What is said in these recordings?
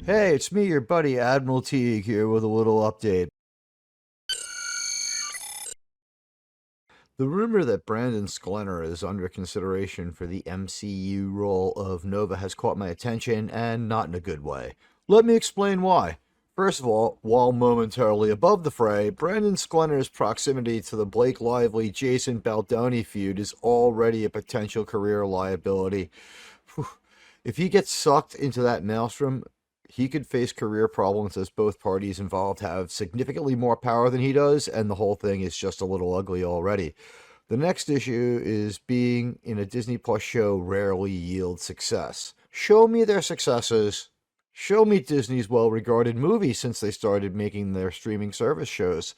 Hey, it's me, your buddy Admiral Teague here with a little update. The rumor that Brandon Sklenar is under consideration for the MCU role of Nova has caught my attention, and not in a good way. Let me explain why. First of all, while momentarily above the fray, Brandon Sklenar's proximity to the Blake Lively-Jason Baldoni feud is already a potential career liability. If he gets sucked into that maelstrom, he could face career problems as both parties involved have significantly more power than he does, and the whole thing is just a little ugly already. The next issue is being in a Disney Plus show rarely yields success. Show me their successes. Show me Disney's well-regarded movies since they started making their streaming service shows.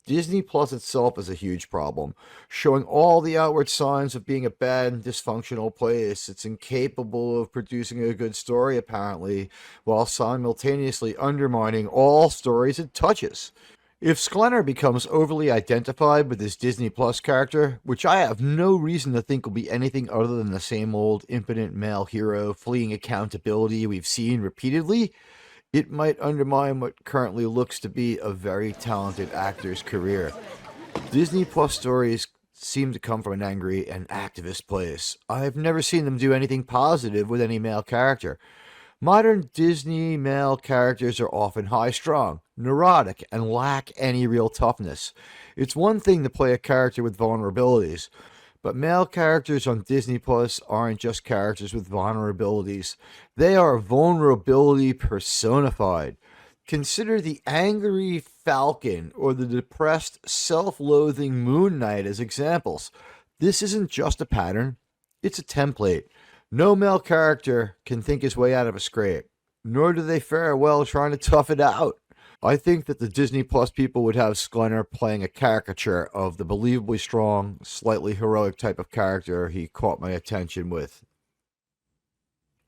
Disney Plus itself is a huge problem, showing all the outward signs of being a bad and dysfunctional place. It's incapable of producing a good story, apparently, while simultaneously undermining all stories it touches. If Sklenar becomes overly identified with his Disney Plus character, which I have no reason to think will be anything other than the same old impotent male hero fleeing accountability we've seen repeatedly, it might undermine what currently looks to be a very talented actor's career. Disney Plus stories seem to come from an angry and activist place. I've never seen them do anything positive with any male character. Modern Disney male characters are often high-strung, neurotic, and lack any real toughness. It's one thing to play a character with vulnerabilities, but male characters on Disney Plus aren't just characters with vulnerabilities. They are vulnerability personified. Consider the angry Falcon or the depressed, self-loathing Moon Knight as examples. This isn't just a pattern, it's a template. No male character can think his way out of a scrape, nor do they fare well trying to tough it out. I think that the Disney Plus people would have Sklenar playing a caricature of the believably strong, slightly heroic type of character he caught my attention with.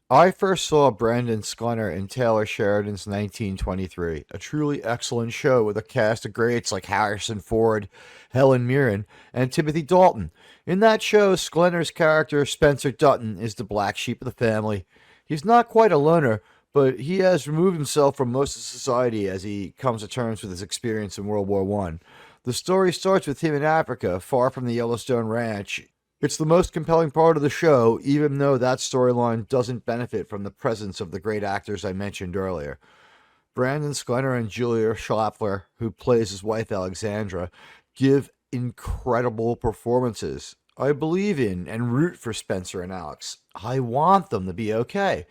I first saw Brandon Sklenar in Taylor Sheridan's 1923, a truly excellent show with a cast of greats like Harrison Ford, Helen Mirren, and Timothy Dalton. In that show, Sklenar's character, Spencer Dutton, is the black sheep of the family. He's not quite a loner, but he has removed himself from most of society as he comes to terms with his experience in World War I. The story starts with him in Africa, far from the Yellowstone Ranch. It's the most compelling part of the show, even though that storyline doesn't benefit from the presence of the great actors I mentioned earlier. Brandon Sklenar and Julia Schlappler, who plays his wife Alexandra, give incredible performances. I believe in and root for Spencer and Alex. I want them to be okay.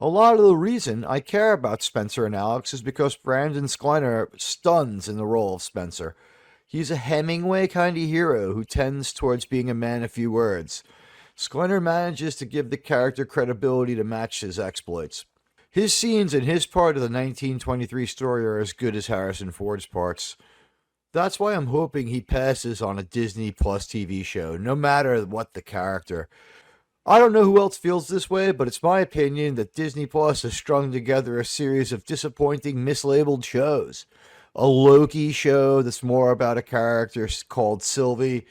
A lot of the reason I care about Spencer and Alex is because Brandon Sklenar stuns in the role of Spencer. He's a Hemingway kind of hero who tends towards being a man of few words. Sklenar manages to give the character credibility to match his exploits. His scenes in his part of the 1923 story are as good as Harrison Ford's parts. That's why I'm hoping he passes on a Disney Plus TV show, no matter what the character. I don't know who else feels this way, but it's my opinion that Disney Plus has strung together a series of disappointing, mislabeled shows. A Loki show that's more about a character called Sylvie,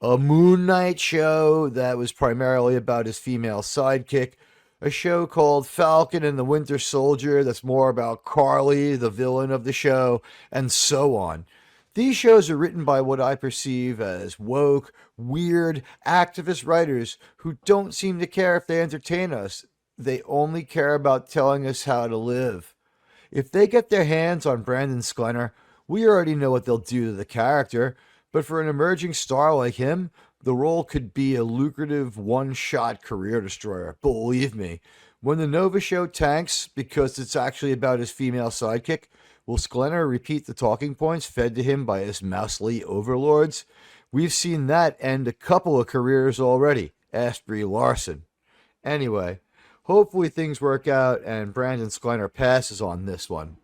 a Moon Knight show that was primarily about his female sidekick, a show called Falcon and the Winter Soldier that's more about Carly, the villain of the show, and so on. These shows are written by what I perceive as woke, weird, activist writers who don't seem to care if they entertain us. They only care about telling us how to live. If they get their hands on Brandon Sklenar, we already know what they'll do to the character, but for an emerging star like him, the role could be a lucrative one-shot career destroyer, believe me. When the Nova show tanks because it's actually about his female sidekick, will Sklenar repeat the talking points fed to him by his mousely overlords? We've seen that end a couple of careers already. Ask Brie Larson. Anyway, hopefully things work out and Brandon Sklenar passes on this one.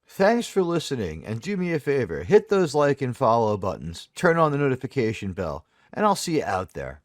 Thanks for listening, and do me a favor, hit those like and follow buttons, turn on the notification bell, and I'll see you out there.